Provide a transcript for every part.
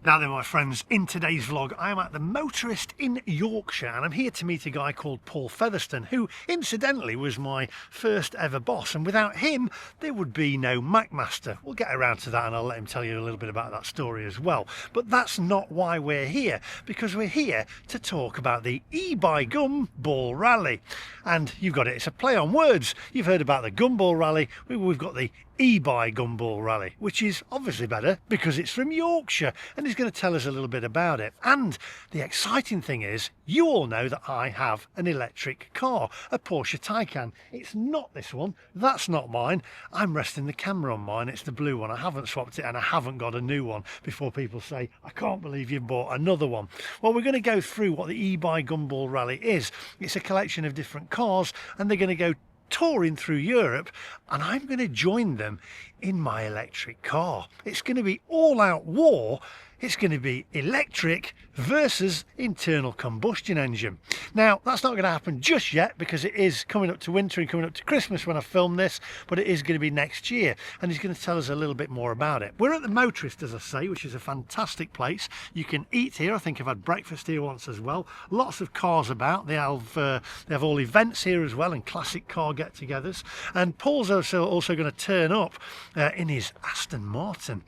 Now then, my friends, in today's vlog I am at the Motorist in Yorkshire and I'm here to meet a guy called Paul Featherstone, who incidentally was my first ever boss, and without him there would be no Macmaster. We'll get around to that and I'll let him tell you a little bit about that story as well. But that's not why we're here, because we're here to talk about the e-by Gumball Rally. And you've got it, it's a play on words. You've heard about the Gumball Rally, we've got the e-by Gumball Rally, which is obviously better because it's from Yorkshire, and he's going to tell us a little bit about it. And the exciting thing is, you all know that I have an electric car, a Porsche Taycan. It's not this one, that's not mine. I'm resting the camera on mine, it's the blue one. I haven't swapped it and I haven't got a new one before people say, I can't believe you bought another one. Well, we're going to go through what the e-by Gumball Rally is. It's a collection of different cars and they're going to go touring through Europe, and I'm going to join them in my electric car. It's going to be all-out war. It's going to be electric versus internal combustion engine. Now, that's not going to happen just yet because it is coming up to winter and coming up to Christmas when I film this, but it is going to be next year, and he's going to tell us a little bit more about it. We're at the Motorist, as I say, which is a fantastic place. You can eat here. I think I've had breakfast here once as well. Lots of cars about. They have all events here as well and classic car get-togethers. And Paul's also going to turn up in his Aston Martin.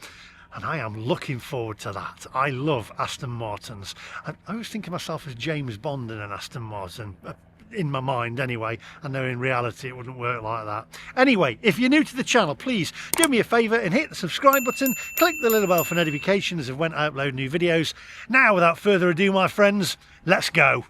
And I am looking forward to that. I love Aston Martins. And I was thinking myself as James Bond in an Aston Martin. In my mind anyway. I know in reality it wouldn't work like that. Anyway, if you're new to the channel, please do me a favour and hit the subscribe button. Click the little bell for notifications of when I upload new videos. Now, without further ado, my friends, let's go.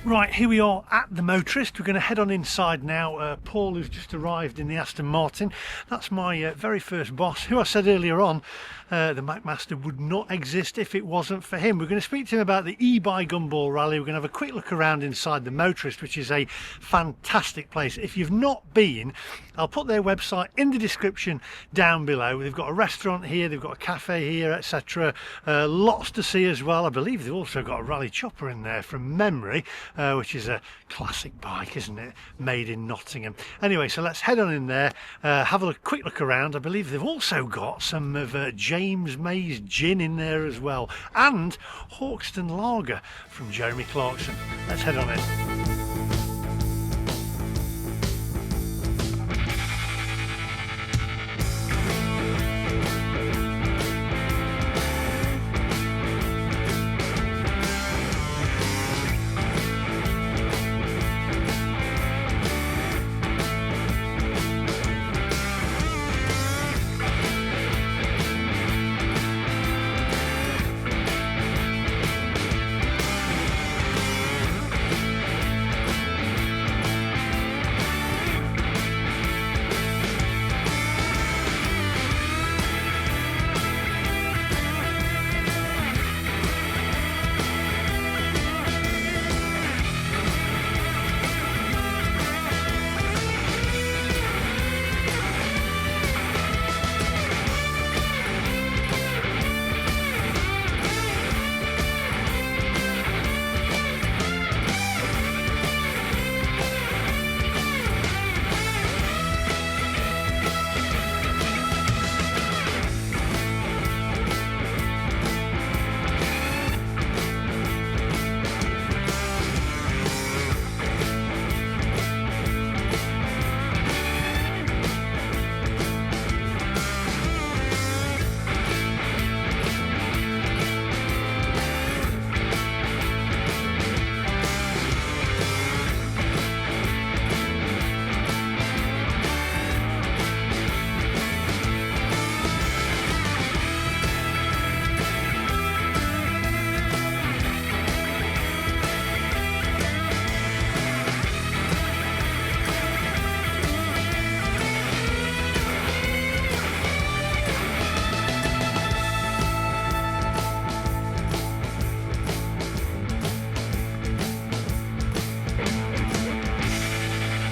Right, here we are at the Motorist. We're going to head on inside now. Paul, who's just arrived in the Aston Martin. That's my very first boss, who I said earlier on, the Macmaster would not exist if it wasn't for him. We're going to speak to him about the e-by Gumball Rally. We're going to have a quick look around inside the Motorist, which is a fantastic place. If you've not been, I'll put their website in the description down below. They've got a restaurant here, they've got a cafe here, etc. Lots to see as well. I believe they've also got a rally chopper in there from memory, which is a classic bike, isn't it? Made in Nottingham. Anyway, so let's head on in there, have a quick look around. I believe they've also got some of James May's gin in there as well, and Hawkston Lager from Jeremy Clarkson. Let's head on in.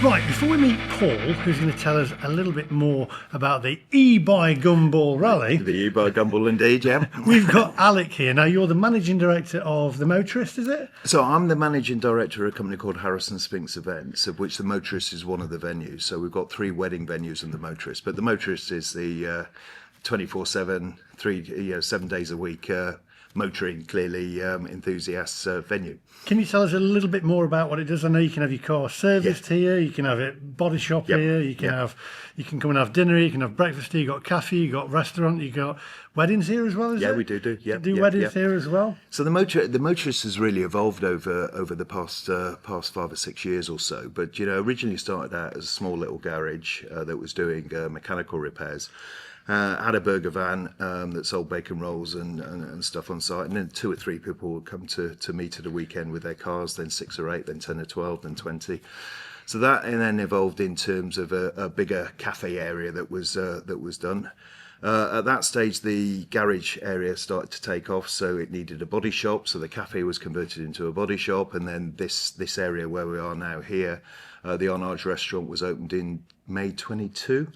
Right, before we meet Paul, who's going to tell us a little bit more about the e-by Gumball Rally. The e-by Gumball, indeed, yeah. We've got Alec here. Now, you're the managing director of the Motorist, is it? So I'm the managing director of a company called Harrison Spinks Events, of which the Motorist is one of the venues. So we've got 3 wedding venues in the Motorist, but the Motorist is the 24/7, 7 days a week motoring, clearly enthusiasts venue. Can you tell us a little bit more about what it does? I know you can have your car serviced here, you can have it body shop here, you can come and have dinner here, you can have breakfast here, you got cafe, you got restaurant, you got weddings here as well, is it? Yeah, we do. Yeah, do weddings here as well. So the Motorist has really evolved over the past 5 or 6 years or so. But originally started out as a small little garage that was doing mechanical repairs. Had a burger van that sold bacon rolls and stuff on site, and then 2 or 3 people would come to meet at a weekend with their cars, then 6 or 8, then 10 or 12, then 20. So that and then evolved in terms of a bigger cafe area that was done. At that stage, the garage area started to take off, so it needed a body shop. So the cafe was converted into a body shop, and then this area where we are now here, the Arnage restaurant was opened in May 22.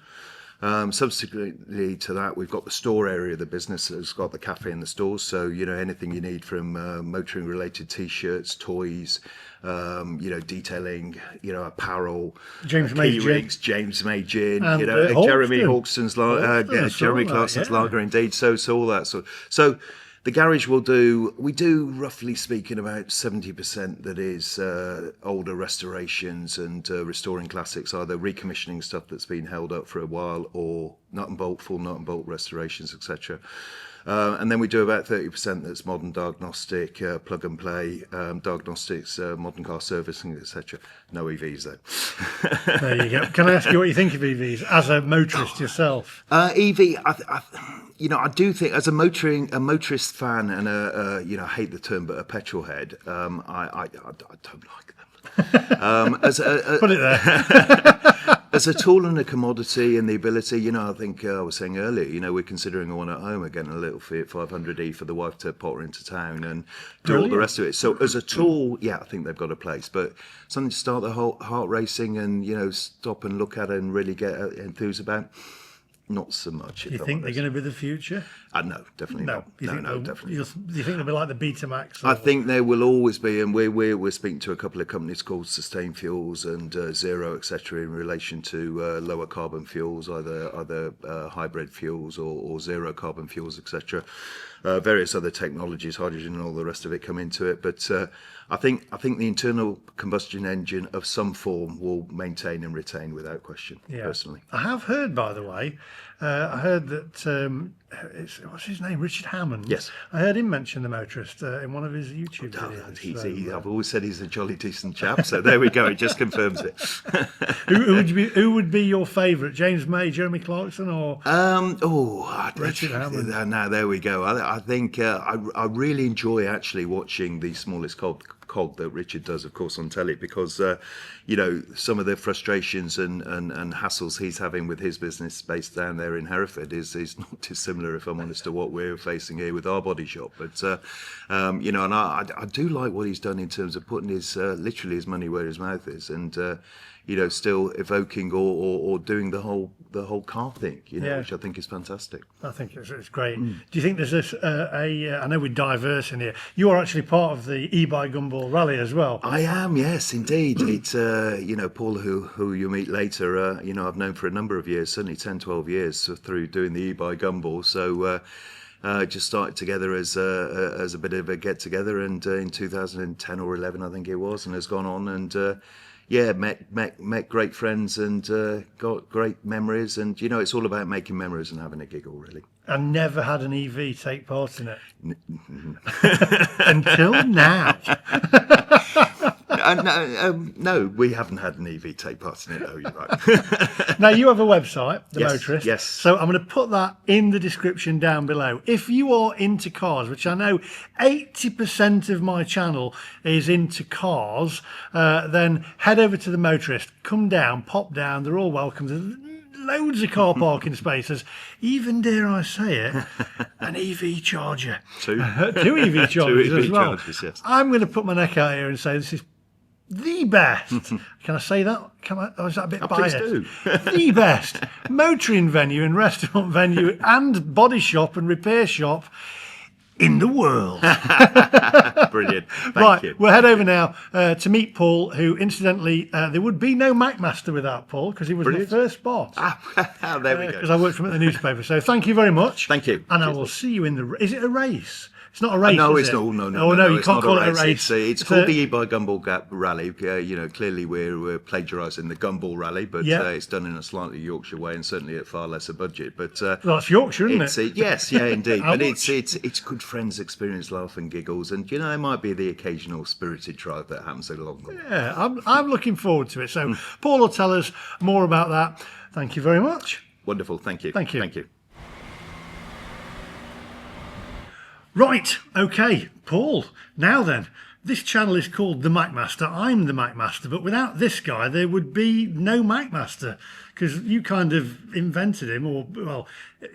Subsequently to that, we've got the store area of the business that's got the cafe and the stores. So, anything you need from motoring related T-shirts, toys, detailing, apparel, James May rigs, James May gin, and, Jeremy Hawkson's, Jeremy Clarkson's lager, indeed. So all that sort. So the garage we do roughly speaking about 70% that is older restorations and restoring classics, either recommissioning stuff that's been held up for a while or full nut and bolt restorations, etc. And then we do about 30% that's modern diagnostic, plug and play, diagnostics, modern car servicing, etc. No EVs though. There you go. Can I ask you what you think of EVs as a motorist yourself? EV, I do think as a motorist fan and I hate the term, but a petrol head, I don't like them. Put it there. As a tool and a commodity and the ability, I think I was saying earlier, we're considering one at home, again, a little Fiat 500e for the wife to potter into town and do all the rest of it. So as a tool, yeah, I think they've got a place, but something to start the whole heart racing and, stop and look at it and really get enthused about. Not so much. You think they're going to be the future? No, definitely not. No, definitely not. Do you think they'll be like the Betamax? I think there will always be, and we're speaking to a couple of companies called Sustain Fuels and Zero, etc., in relation to lower carbon fuels, either hybrid fuels or zero carbon fuels, etc. Various other technologies, hydrogen and all the rest of it come into it, but I think the internal combustion engine of some form will maintain and retain without question. Yeah. Personally, I have heard, by the way, I heard that what's his name, Richard Hammond. Yes, I heard him mention the Motorist in one of his YouTube videos. I've always said he's a jolly decent chap. So there we go. It just confirms it. who would be your favourite? James May, Jeremy Clarkson, or Richard Hammond? No, there we go. I think I really enjoy actually watching the smallest cog that Richard does, of course, on telly, because some of the frustrations and hassles he's having with his business based down there in Hereford is not dissimilar, if I'm honest, to what we're facing here with our body shop. But and I do like what he's done in terms of putting his literally his money where his mouth is, and still evoking or doing the whole car thing, which I think is fantastic. I think it's great. Do you think there's this? I know we're diverse in here. You are actually part of the e-by Gumball Rally as well. I am, yes, indeed. It's Paul, who you meet later. I've known for a number of years, certainly 10, 12 years through doing the e-by Gumball. So. Just started together as a bit of a get together, and in 2010 or 11, I think it was, and has gone on and. Met great friends and got great memories, and it's all about making memories and having a giggle, really. And never had an EV take part in it until now. No, we haven't had an EV take part in it. Oh, you're right. Now, you have a website, The Motorist. Yes. So I'm going to put that in the description down below. If you are into cars, which I know 80% of my channel is into cars, then head over to The Motorist. Come down, pop down. They're all welcome. There's loads of car parking spaces. Even, dare I say it, an EV charger. Two EV chargers as well. Chargers, yes. I'm going to put my neck out here and say this is the best. Can I say that? Or is that a bit biased? Please do. The best motoring venue and restaurant venue and body shop and repair shop in the world. Brilliant. Thank Right, you. we'll head over now to meet Paul, who incidentally, there would be no Macmaster without Paul because he was Brilliant. my first boss. There we Because go. I worked for him at the newspaper. So thank you very much. Thank you. And I Cheers, will Paul. see you in the... Is it a race? It's not a race, No, is it's it? no, Oh, no, you it's can't not call it a race. It's called the E-by Gumball Gap Rally. Clearly we're plagiarising the Gumball Rally, but Yeah. it's done in a slightly Yorkshire way and certainly at far lesser budget. But Well, that's Yorkshire, isn't it's it? yes, yeah, indeed. How But much? it's good friends, experience, laugh and giggles, and there might be the occasional spirited drive that happens along the way. Yeah, I'm looking forward to it. So Paul will tell us more about that. Thank you very much. Wonderful, thank you. Thank you. Thank you. Right, okay, Paul. Now then, this channel is called The Macmaster. I'm the Macmaster, but without this guy, there would be no Macmaster because you kind of invented him, or, well,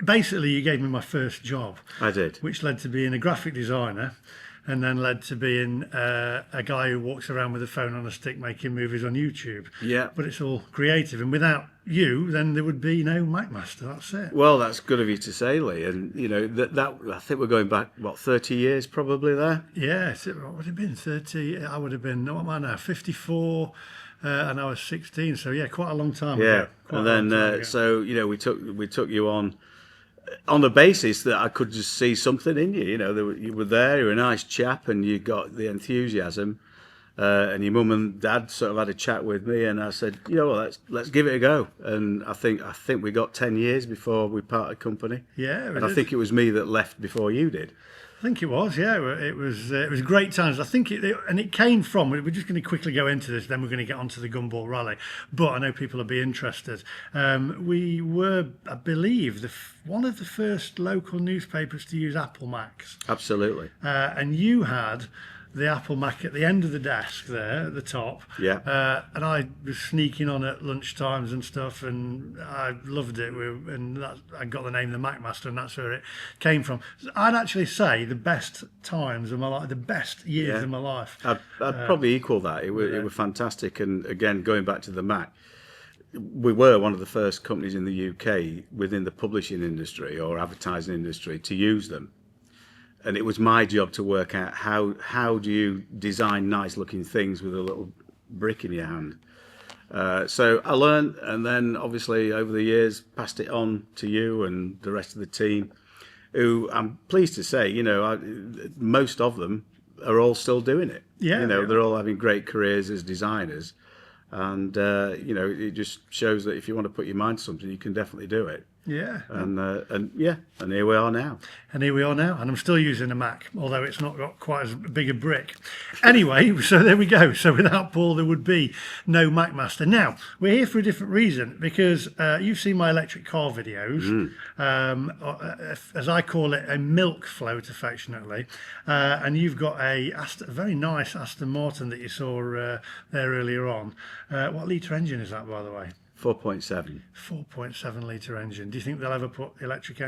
basically you gave me my first job. I did. Which led to being a graphic designer and then led to being a guy who walks around with a phone on a stick making movies on YouTube. Yeah. But it's all creative, and without you, then there would be no Macmaster. That's it. Well, that's good of you to say, Lee. And that I think we're going back 30 years probably there. Yeah, what would it have been? 30? I would have been, what am I now? 54, and I was 16. So yeah, quite a long time Yeah. ago. Quite And a long then time ago. so we took you on the basis that I could just see something in you. You were there. You were a nice chap, and you got the enthusiasm. And your mum and dad sort of had a chat with me, and I said, let's give it a go. And I think we got 10 years before we parted company. Yeah, and I think it was me that left before you did. I think it was, yeah. It was great times. I think it came from. We're just going to quickly go into this, then we're going to get onto the Gumball Rally. But I know people will be interested. We were, I believe, one of the first local newspapers to use Apple Macs. Absolutely. And you had the Apple Mac at the end of the desk there at the top. Yeah. And I was sneaking on at lunchtimes and stuff, and I loved it. I got the name The Macmaster, and that's where it came from. I'd actually say the best times of my life, the best years of my life. I'd probably equal that. It was fantastic. And again, going back to the Mac, we were one of the first companies in the UK within the publishing industry or advertising industry to use them. And it was my job to work out how do you design nice looking things with a little brick in your hand. So I learned, and then obviously over the years passed it on to you and the rest of the team, who I'm pleased to say, most of them are all still doing it. Yeah, they're all having great careers as designers, and it just shows that if you want to put your mind to something, you can definitely do it. Yeah. And here we are now. And here we are now, and I'm still using a Mac, although it's not got quite as big a brick. Anyway, so there we go. So without Paul, there would be no Macmaster. Now, we're here for a different reason, because you've seen my electric car videos, as I call it, a milk float, affectionately, and you've got a very nice Aston Martin that you saw there earlier on. What litre engine is that, by the way? 4.7. 4.7 litre engine. Do you think they'll ever put electric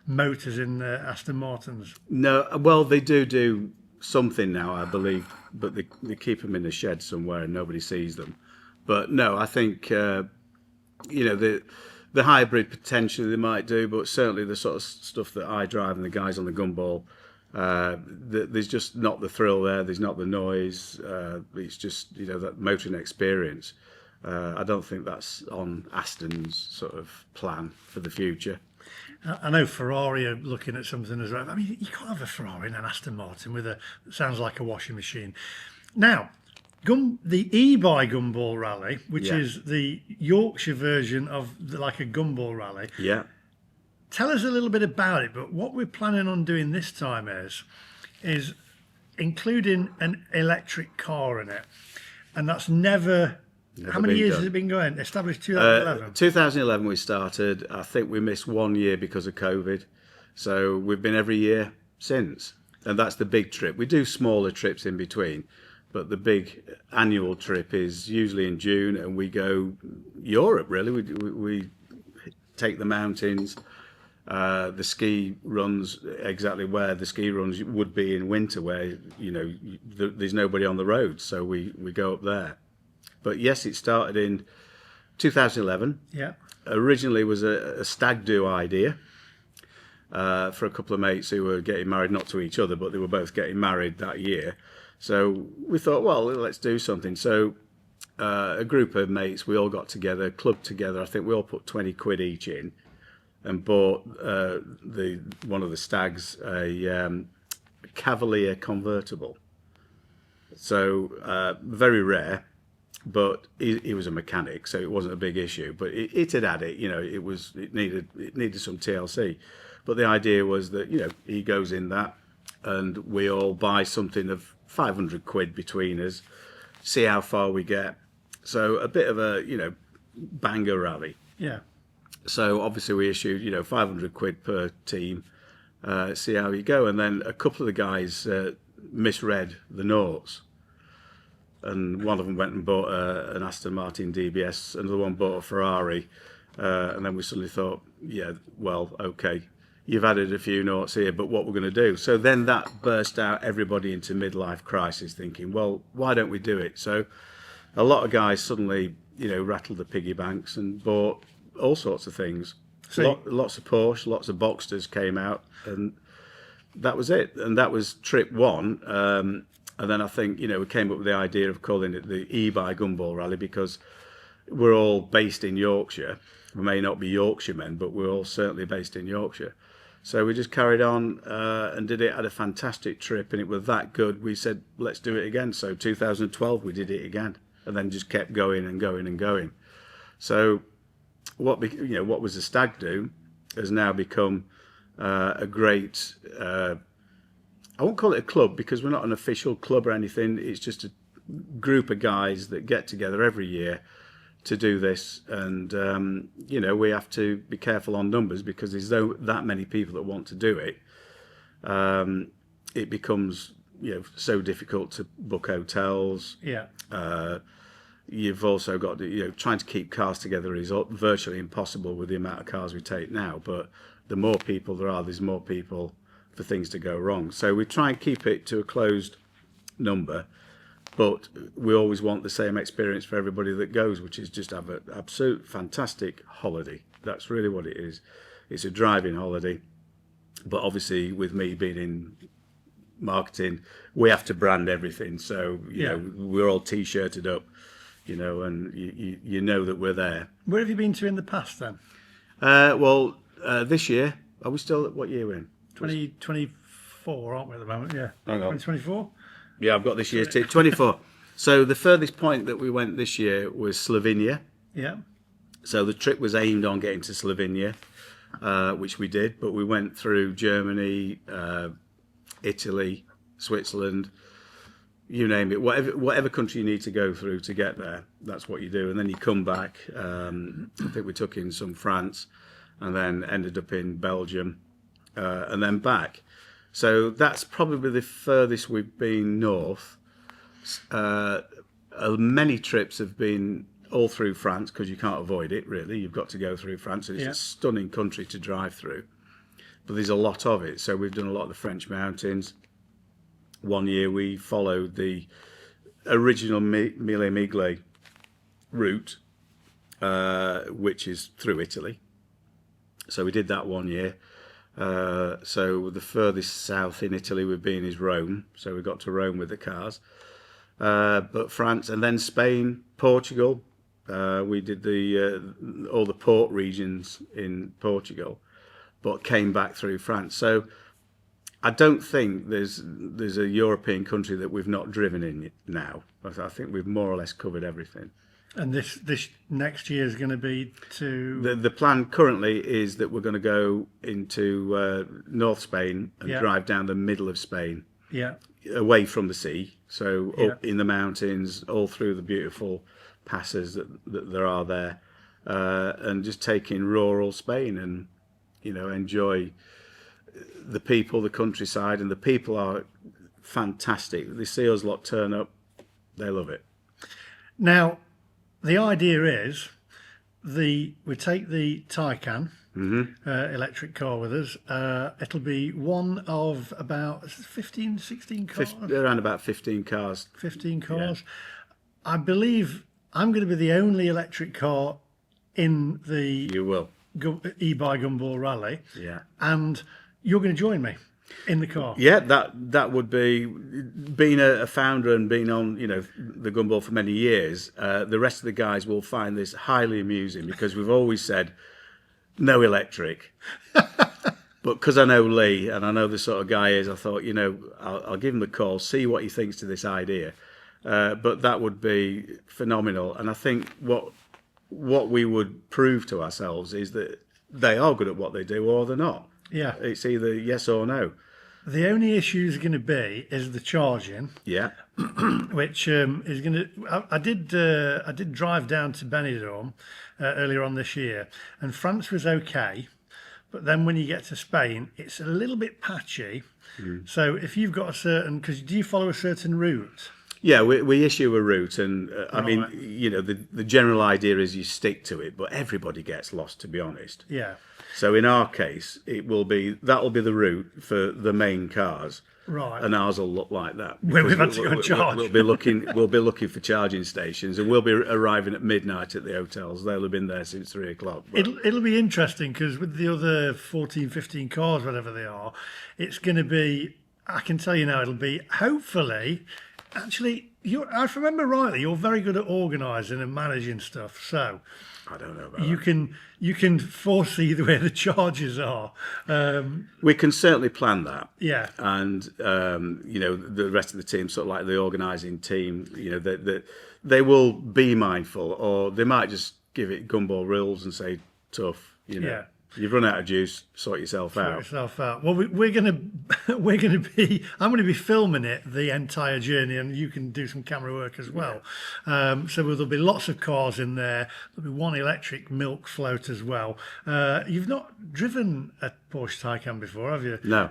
motors in Aston Martins? No, well, they do something now, I believe, but they keep them in a shed somewhere and nobody sees them. But no, I think the hybrid potentially they might do, but certainly the sort of stuff that I drive and the guys on the Gumball, there's just not the thrill there. There's not the noise. It's just that motoring experience. I don't think that's on Aston's sort of plan for the future. I know Ferrari are looking at something as well. I mean, you can't have a Ferrari and an Aston Martin with that sounds like a washing machine. Now, the E-by Gumball Rally, which is the Yorkshire version of like a Gumball Rally. Yeah. Tell us a little bit about it, but what we're planning on doing this time is including an electric car in it. And that's never how many years has it been going? Established 2011? 2011 we started. I think we missed 1 year because of COVID. So we've been every year since. And that's the big trip. We do smaller trips in between, but the big annual trip is usually in June, and we go Europe, really. We take the mountains, The ski runs exactly where the ski runs would be in winter, where there's nobody on the road, so we go up there. But yes, it started in 2011. Yeah. Originally was a stag do idea for a couple of mates who were getting married, not to each other, but they were both getting married that year. So we thought, well, let's do something. So a group of mates, we all got together, clubbed together. I think we all put 20 quid each in, and bought one of the stags a Cavalier convertible. So very rare, but he was a mechanic, so it wasn't a big issue. But it had it, it needed some TLC. But the idea was that he goes in that, and we all buy something of 500 quid between us, see how far we get. So a bit of a banger rally. Yeah. So obviously we issued 500 quid per team, see how you go. And then a couple of the guys misread the notes, and one of them went and bought an Aston Martin DBS, another one bought a Ferrari, and then we suddenly thought, yeah, well, okay, you've added a few notes here, but what we're going to do? So then that burst out everybody into midlife crisis, thinking, well, why don't we do it? So a lot of guys suddenly rattled the piggy banks and bought all sorts of things. So Lots of Porsche, lots of Boxsters came out, and that was it. And that was trip one. And then I think, we came up with the idea of calling it the E-Buy Gumball Rally, because we're all based in Yorkshire. We may not be Yorkshiremen, but we're all certainly based in Yorkshire. So we just carried on and did it. Had a fantastic trip, and it was that good. We said, let's do it again. So 2012, we did it again, and then just kept going and going and going. So what was a stag do has now become a great. I won't call it a club, because we're not an official club or anything. It's just a group of guys that get together every year to do this, and we have to be careful on numbers, because there's that many people that want to do it. It becomes so difficult to book hotels. Yeah. You've also got trying to keep cars together is virtually impossible with the amount of cars we take now. But the more people there are, there's more people for things to go wrong. So we try and keep it to a closed number, but we always want the same experience for everybody that goes, which is just have an absolute fantastic holiday. That's really what it is. It's a driving holiday. But obviously, with me being in marketing, we have to brand everything. So we're all T-shirted up, and you know that we're there. Where have you been to in the past then? This year, are we still at what year we're in? 2024, aren't we at the moment? Yeah. Hang on. 2024? Yeah, I've got this year's 24. So the furthest point that we went this year was Slovenia. Yeah. So the trip was aimed on getting to Slovenia, which we did, but we went through Germany, Italy, Switzerland, you name it, whatever country you need to go through to get there, that's what you do. And then you come back. I think we took in some France, and then ended up in Belgium, and then back. So that's probably the furthest we've been north. Many trips have been all through France, because you can't avoid it, really. You've got to go through France, and it's a stunning country to drive through. But there's a lot of it. So we've done a lot of the French mountains. One year we followed the original Mille Miglia route, which is through Italy. So we did that one year. So the furthest south in Italy we've been is Rome. So we got to Rome with the cars. But France, and then Spain, Portugal. We did all the port regions in Portugal, but came back through France. So I don't think there's a European country that we've not driven in now. I think we've more or less covered everything. And this next year is going to be to... The plan currently is that we're going to go into North Spain and drive down the middle of Spain, away from the sea. So up in the mountains, all through the beautiful passes that there are there, and just take in rural Spain and enjoy the people, the countryside, and the people are fantastic. They see us lot turn up, they love it. Now, the idea is we take the Taycan, electric car with us. It'll be one of about 15, 16 cars. Around about 15 cars. 15 cars. I believe I'm going to be the only electric car in the You will. e-buy Gumball Rally. Yeah. And you're going to join me in the car. Yeah, that would be, being a founder and being on, the Gumball for many years, the rest of the guys will find this highly amusing, because we've always said no electric. But because I know Lee and I know the sort of guy he is, I thought, I'll give him a call, see what he thinks to this idea. But that would be phenomenal. And I think what we would prove to ourselves is that they are good at what they do, or they're not. Yeah. It's either yes or no. The only issue is going to be the charging. Yeah. Which is going to. I did drive down to Benidorm earlier on this year, and France was okay, but then when you get to Spain, it's a little bit patchy. So if you've got a certain, because do you follow a certain route? Yeah, we issue a route, and I mean, the general idea is you stick to it, but everybody gets lost, to be honest. Yeah. So in our case, that'll be the route for the main cars, Right. and ours will look like that. Where we've had Because to go and charge. We'll be looking for charging stations, and we'll be arriving at midnight at the hotels. They'll have been there since 3 o'clock. But It'll be interesting, because with the other 14, 15 cars, whatever they are, it's going to be. I can tell you now, it'll be hopefully. Actually, if I remember rightly, you're very good at organising and managing stuff. So I don't know about you can foresee where the charges are. We can certainly plan that. Yeah. And the rest of the team, sort of like the organising team, they will be mindful, or they might just give it Gumball rules and say tough. Yeah. You've run out of juice. Sort yourself out. Well, we're gonna be. I'm going to be filming it the entire journey, and you can do some camera work as well. So there'll be lots of cars in there. There'll be one electric milk float as well. You've not driven a Porsche Taycan before, have you? No.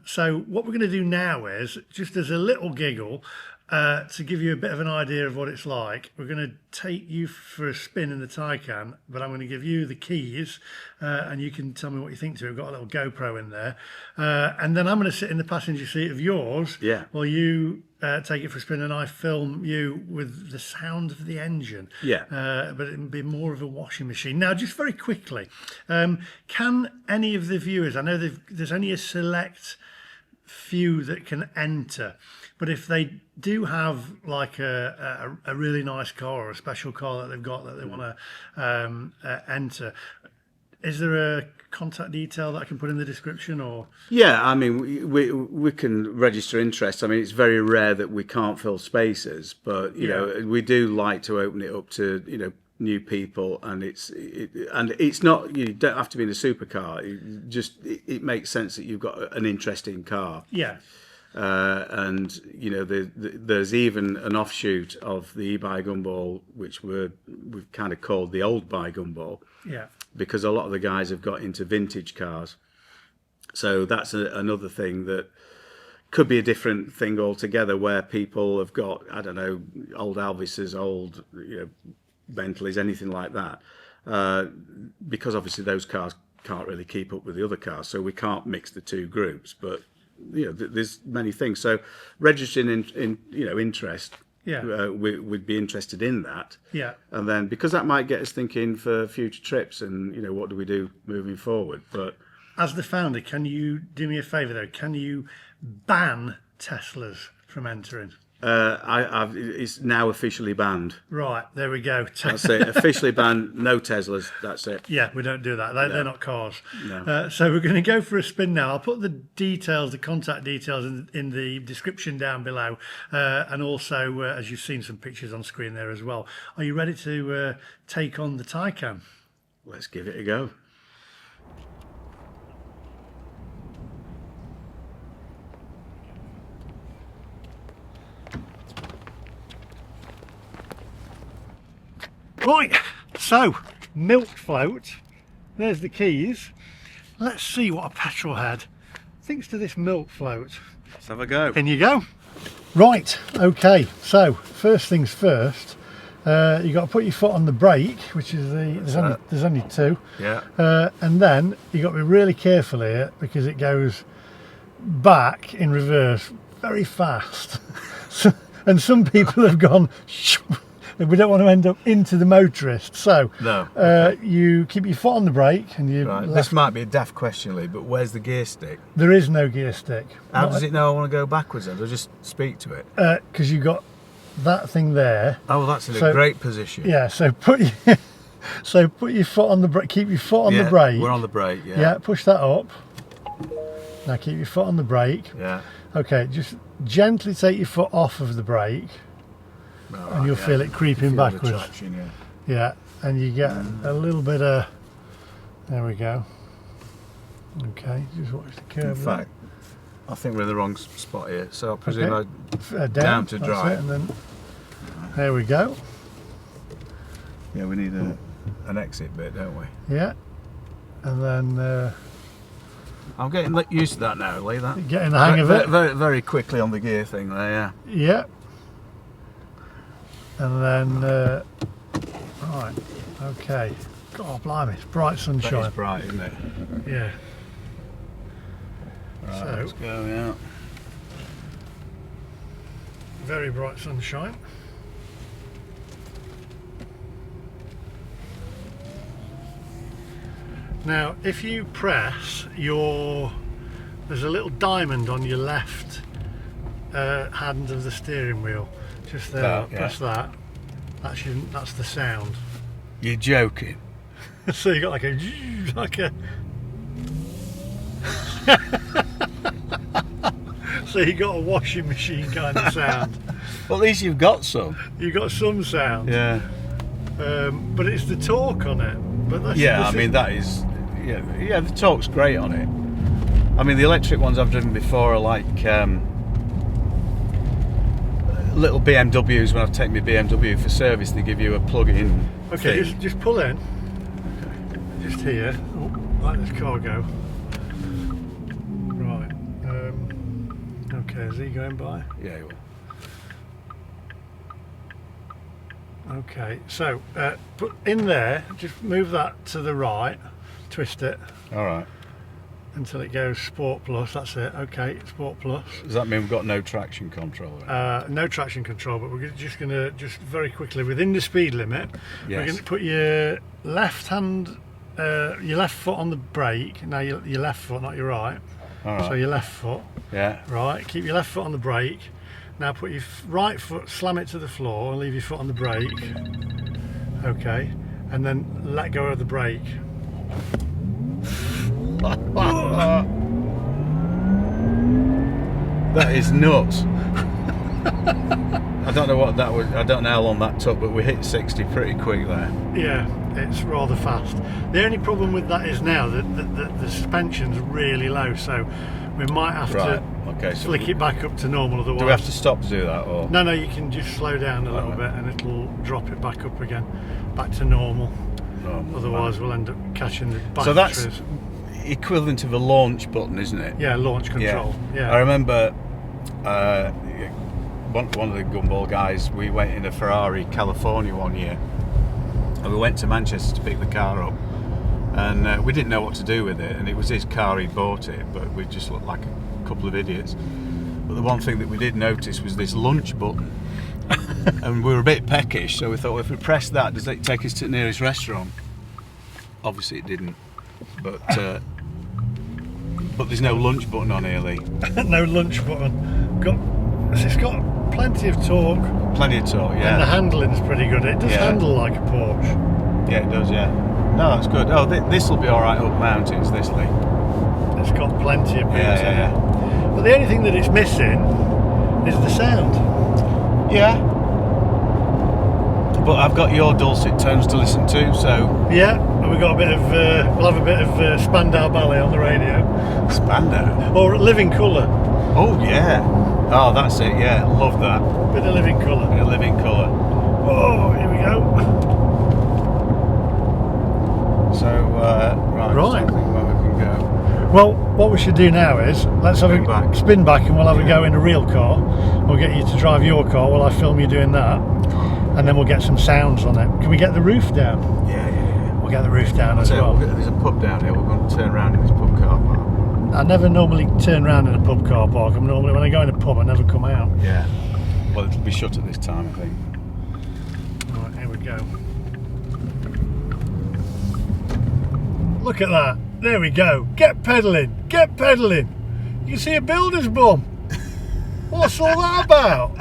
So what we're going to do now is, just as a little giggle, to give you a bit of an idea of what it's like, we're going to take you for a spin in the Taycan, but I'm going to give you the keys, and you can tell me what you think to it. We've got a little GoPro in there, and then I'm going to sit in the passenger seat of yours, while you take it for a spin, and I film you with the sound of the engine. But it'll be more of a washing machine. Now, just very quickly, can any of the viewers, I know there's only a select few that can enter, but if they do have like a really nice car or a special car that they've got that they want to enter, is there a contact detail that I can put in the description? Or I mean, we can register interest. I mean, it's very rare that we can't fill spaces, but we do like to open it up to new people, and it's not, you don't have to be in a supercar. It makes sense that you've got an interesting car. And there's even an offshoot of the e-buy Gumball, which we've kind of called the old buy Gumball, because a lot of the guys have got into vintage cars. So that's another thing that could be a different thing altogether, where people have got, I don't know, old Elvises, old Bentleys, anything like that, because obviously those cars can't really keep up with the other cars, so we can't mix the two groups. But there's many things. So registering in interest, we'd be interested in that. And then, because that might get us thinking for future trips, and what do we do moving forward. But as the founder, can you do me a favour though? Can you ban Teslas from entering? It's now officially banned. Right, there we go. That's it. Officially banned. No Teslas. That's it. Yeah, we don't do that. They're not cars. No. So we're going to go for a spin now. I'll put the details, the contact details, in the description down below, and also, as you've seen, some pictures on screen there as well. Are you ready to take on the Taycan? Let's give it a go. Right, so milk float, there's the keys. Let's see what a petrol head thinks to this milk float. Let's have a go. In you go. Right, okay, so first things first, You got to put your foot on the brake, which is there's only two. Yeah. And then you got to be really careful here because it goes back in reverse very fast. And some people have gone. We don't want to end up into the motorist, so No. Okay. you keep your foot on the brake and you. Right. This might be a daft question, Lee, but where's the gear stick? There is no gear stick. How does it know I want to go backwards then? Do I just speak to it? Because you've got that thing there. Oh, well, that's in a great position. Yeah, so put your foot on the brake. Keep your foot on the brake. We're on the brake, yeah. Yeah, push that up. Now keep your foot on the brake. Yeah. Okay, just gently take your foot off of the brake. Right, and you'll feel it creeping the backwards. traction, yeah. Yeah, and you get a little bit of. There we go. Okay, just watch the curve. In fact, I think we're in the wrong spot here, so I presume okay. down to that's drive. it, and then there we go. Yeah, we need an exit bit, don't we? Yeah, and then I'm getting used to that now, Lee. That getting the hang of it. Very, very quickly on the gear thing there, yeah. Yeah. And then, right, okay. God, blimey, it's bright sunshine. That is bright, isn't it? Yeah. Right, So, let's go, yeah. very bright sunshine. Now, if you press there's a little diamond on your left hand of the steering wheel. Just there, Oh, yeah. press that. That's the sound. You're joking. So you got like a so you got a washing machine kind of sound. Well, at least you've got some. You got some sound. Yeah. But it's the torque on it. But that's, Yeah, I mean that is. Yeah, the torque's great on it. I mean, the electric ones I've driven before are like little BMWs. When I've taken my BMW for service, they give you a plug-in. Okay, thing. just pull in. Just here. Oh, let this car go. Right. Okay, is he going by? Yeah, you will. Okay, so put in there. Just move that to the right. Twist it All right. until it goes Sport Plus. That's it. Okay, Sport Plus. Does that mean we've got no traction control? No traction control, but we're just going to very quickly within the speed limit. Yes. We're going to put your left hand, your left foot on the brake. Now your left foot, not your right. All right. So your left foot. Yeah. Right. Keep your left foot on the brake. Now put your right foot, slam it to the floor, and leave your foot on the brake. Okay, and then let go of the brake. That is nuts. I don't know what that was. I don't know how long that took, but we hit 60 pretty quick there. Yeah, it's rather fast. The only problem with that is now that the suspension's really low, so we might have to flick it back up to normal. Otherwise, do we have to stop to do that, or no? You can just slow down a little bit, and it'll drop it back up again, back to normal. Otherwise, we'll end up catching the batteries. So that's equivalent of a launch button, isn't it? Yeah, launch control. Yeah. I remember one of the gumball guys. We went in a Ferrari California one year, and we went to Manchester to pick the car up, and we didn't know what to do with it. And it was his car; he bought it, but we just looked like a couple of idiots. But the one thing that we did notice was this launch button. And we were a bit peckish, so we thought, well, if we press that, does it take us to the nearest restaurant? Obviously it didn't, but there's no lunch button on here, Lee. No lunch button. It's got plenty of torque. Plenty of torque, yeah. And the handling's pretty good. It does handle like a Porsche. Yeah, it does, yeah. No, that's good. Oh, this will be all right up mountains, this, Lee. It's got plenty of boots Yeah. But the only thing that it's missing is the sound. Yeah. But I've got your dulcet tones to listen to, so... Yeah, and we've got a bit of... we'll have a bit of Spandau Ballet on the radio. Spandau? Or Living Colour. Oh, yeah. Oh, that's it, yeah. Love that. Bit of Living Colour. Bit of Living Colour. Oh, here we go. So, right. I think where we can go. Well, what we should do now is, let's have a spin back and we'll have a go in a real car. We'll get you to drive your car while I film you doing that. and then we'll get some sounds on it. Can we get the roof down? Yeah. We'll get the roof down as well. There's a pub down here. We're going to turn around in this pub car park. I never normally turn around in a pub car park. When I go in a pub, I never come out. Yeah. Well, it'll be shut at this time, I think. Right, here we go. Look at that. There we go. Get pedalling. Get pedalling. You can see a builder's bum. What's all that about?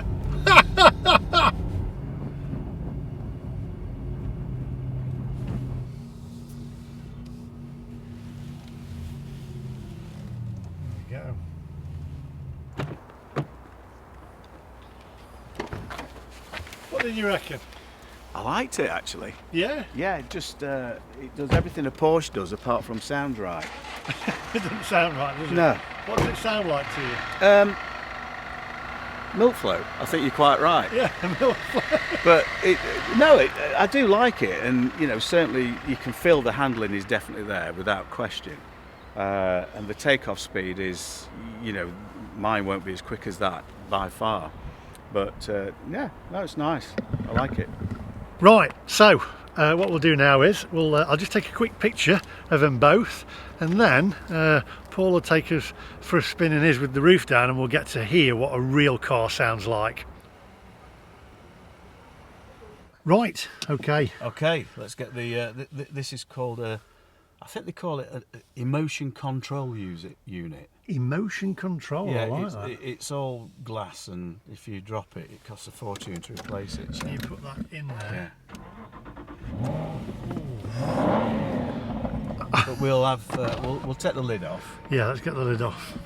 There we go. What did you reckon? I liked it, actually. Yeah? Yeah, it just it does everything a Porsche does apart from sound right. It doesn't sound right, does it? No. What does it sound like to you? Milk flow. I think you're quite right. Yeah, milk flow. But I do like it, and certainly you can feel the handling is definitely there without question. And the takeoff speed is, mine won't be as quick as that by far. But it's nice. I like it. Right, so what we'll do now is I'll just take a quick picture of them both, and then Paul will take us for a spin in his with the roof down, and we'll get to hear what a real car sounds like. Right, okay. Okay, let's get this is called I think they call it an emotion control unit. Emotion control, I like that. It's all glass, and if you drop it, it costs a fortune to replace it. So You put that in there. Yeah. But we'll have we'll take the lid off, Yeah, let's get the lid off.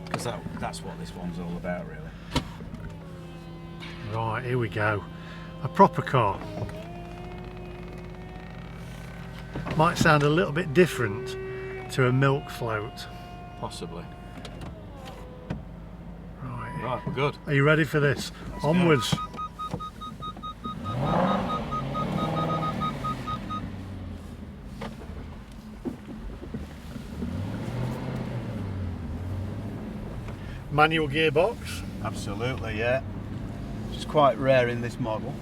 because that's what this one's all about, really. Right, here we go. A proper car. Might sound a little bit different to a milk float. Possibly. Right, We're good. are you ready for this? Let's Onwards. go. Manual gearbox. Absolutely, yeah. Which is quite rare in this model.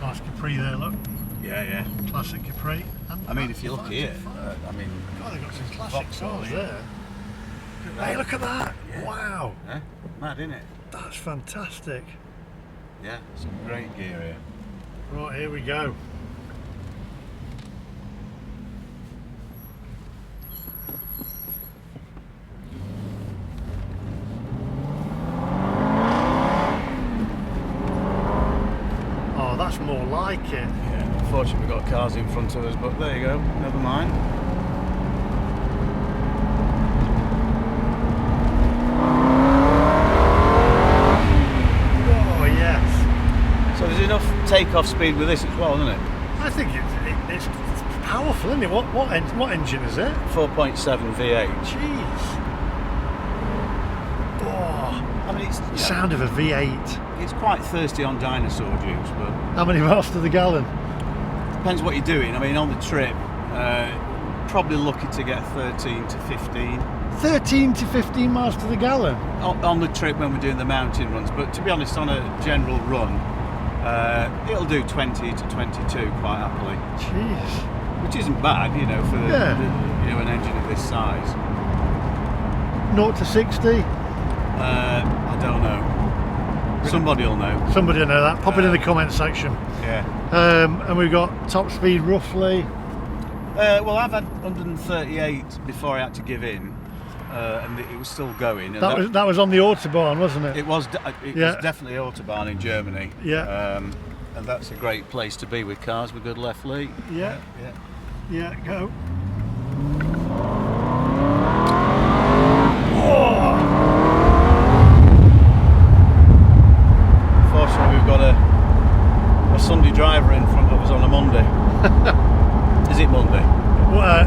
Nice Capri there, look. Yeah. Classic Capri. And I mean, if you look here, God, they've got some classic Vauxhall, cars yeah. there. Hey, look at that! Yeah. Wow, Mad, isn't it? that's fantastic. Yeah, some great gear here. Right, here we go. Oh, that's more like it. Yeah, unfortunately we've got cars in front of us, but there you go, never mind. Oh, yes. So there's enough takeoff speed with this as well, isn't it? I think it's powerful, isn't it? What engine is it? 4.7 V8. Jeez. Oh, I mean, it's sound of a V8. it's quite thirsty on dinosaur juice, but How many miles to the gallon? depends what you're doing. I mean, on the trip, probably looking to get 13 to 15 13 to 15 miles to the gallon. on the trip when we're doing the mountain runs. But to be honest, on a general run, it'll do 20 to 22 quite happily, Jeez. which isn't bad, for Yeah. an engine of this size. 0 to 60. I don't know. Somebody will know. Somebody will know that. Pop it in the comment section. Yeah. And we've got top speed roughly. Well, I've had 138 before I had to give in, and it was still going. And That was on the Autobahn, wasn't it? It was Yeah. definitely Autobahn in Germany. Yeah. And that's a great place to be with cars with good left lead. Yeah. Yeah, go. Unfortunately, we've got a Sunday driver in front of us on a Monday. Is it Monday? Well,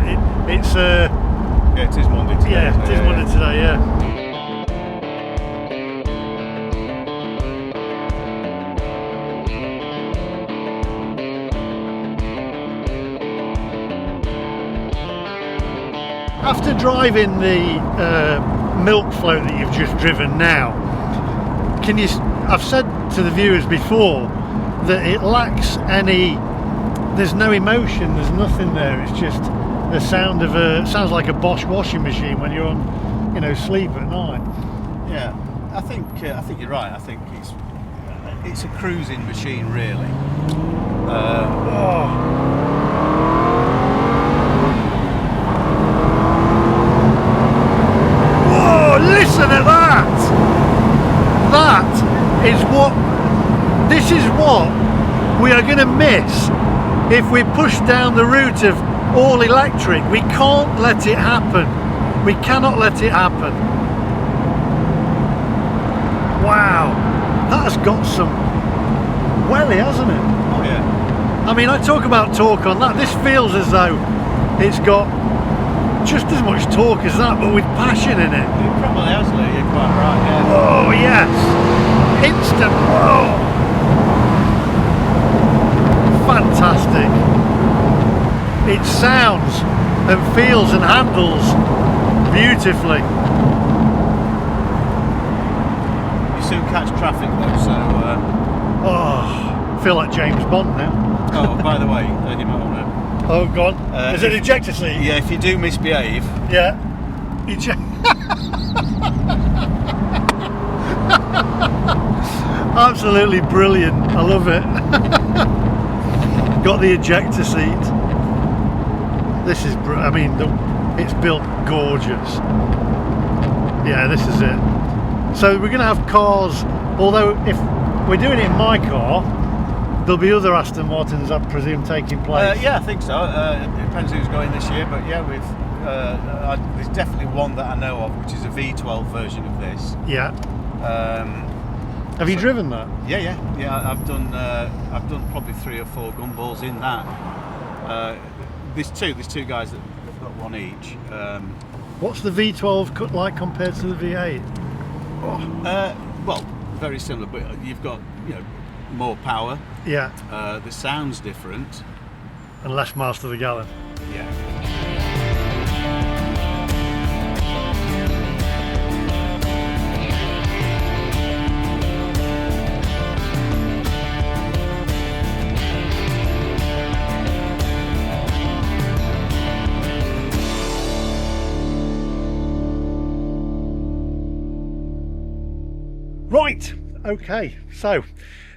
it's Yeah, it is Monday today. yeah, isn't it is Monday today. Yeah. after driving the milk float that you've just driven now, can you? I've said to the viewers before that it lacks any. There's no emotion. There's nothing there. It's just the sound of a. Sounds like a Bosch washing machine when you're on, sleep at night. Yeah, I think you're right. I think it's a cruising machine, really. Whoa! Listen at that. This is what we are going to miss if we push down the route of all electric. We can't let it happen. We cannot let it happen. Wow, that has got some welly, hasn't it? Oh yeah. I mean, I talk about torque on that. This feels as though it's got just as much torque as that, but with passion in it. It probably has, Lou. You're quite right. Yeah. Oh yes, instant. Whoa. Fantastic. It sounds and feels and handles beautifully. You soon catch traffic though, so. I feel like James Bond now. Oh, by the way, you might want to. Oh, go on. Is it ejector seat? Yeah, if you do misbehave. Yeah. Absolutely brilliant. I love it. Got the ejector seat. This is, it's built gorgeous. Yeah, this is it. So we're going to have cars, although if we're doing it in my car, there'll be other Aston Martins, I presume, taking place. Yeah, I think so. It depends who's going this year, but yeah, there's definitely one that I know of, which is a V12 version of this. Yeah. Have you driven that? Yeah. I've done probably 3 or 4 gumballs in that. There's two guys that have got one each. What's the V12 like compared to the V8? Well, very similar, but you've got more power. Yeah. The sound's different. And less miles to the gallon. Yeah. Right, okay, so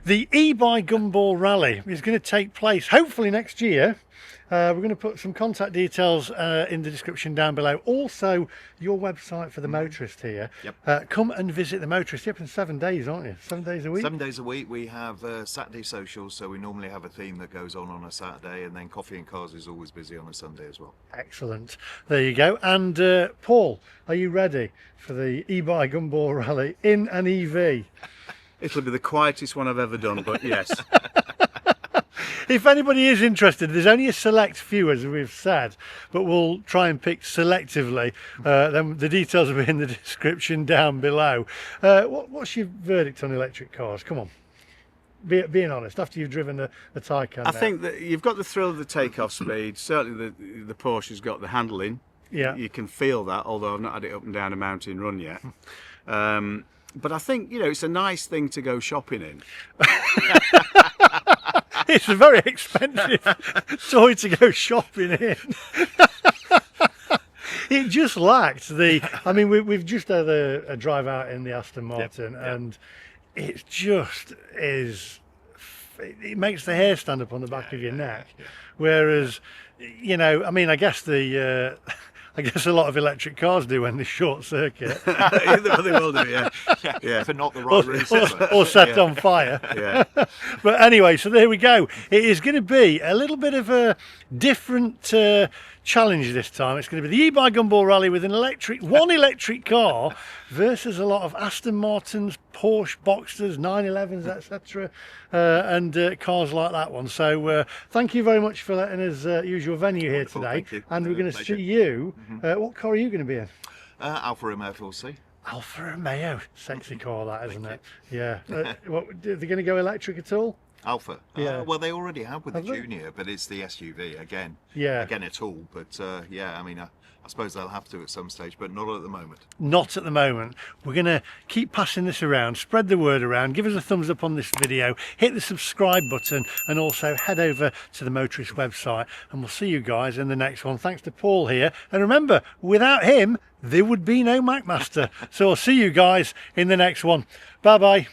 the eBay Gumball Rally is going to take place hopefully next year. We're going to put some contact details in the description down below. Also, your website for the Motorist here. Yep. Come and visit the Motorist. You're open 7 days, aren't you? 7 days a week? 7 days a week. We have Saturday socials, so we normally have a theme that goes on a Saturday, and then Coffee and Cars is always busy on a Sunday as well. Excellent. There you go. And Paul, are you ready for the eBay Gumball Rally in an EV? It'll be the quietest one I've ever done, but yes. If anybody is interested, there's only a select few, as we've said, but we'll try and pick selectively. Then the details will be in the description down below. What's your verdict on electric cars? Come on, being honest. After you've driven the Taycan, I think that you've got the thrill of the takeoff speed. Certainly, the Porsche's got the handling. Yeah, you can feel that. Although I've not had it up and down a mountain run yet. But I think it's a nice thing to go shopping in. It's a very expensive toy to go shopping in. It just lacked the. I mean, we've just had a drive out in the Aston Martin, and it just is. It makes the hair stand up on the back of your neck. Whereas, I mean, I guess a lot of electric cars do when they short circuit. They will do, yeah. For not the right reasons. Or set on fire. Yeah. But anyway, so there we go. It is going to be a little bit of a different challenge this time. It's going to be the eBay Gumball Rally with one electric car versus a lot of Aston Martins, Porsche, Boxsters, 911s, etc. And cars like that one. So thank you very much for letting us use your venue here today. And we're going to see you. What car are you going to be in? Alfa Romeo FLC. Alfa Romeo, sexy car that, isn't it? Yeah. Are they going to go electric at all? Alpha. Yeah. Well, they already have with the Have they? Junior, but it's the SUV again. Yeah. Again, a tool, but yeah, I mean, I suppose they'll have to at some stage, but not at the moment. Not at the moment. We're going to keep passing this around, spread the word around, give us a thumbs up on this video, hit the subscribe button, and also head over to the Motorist website, and we'll see you guys in the next one. Thanks to Paul here, and remember, without him there would be no Macmaster. So I'll see you guys in the next one. Bye bye.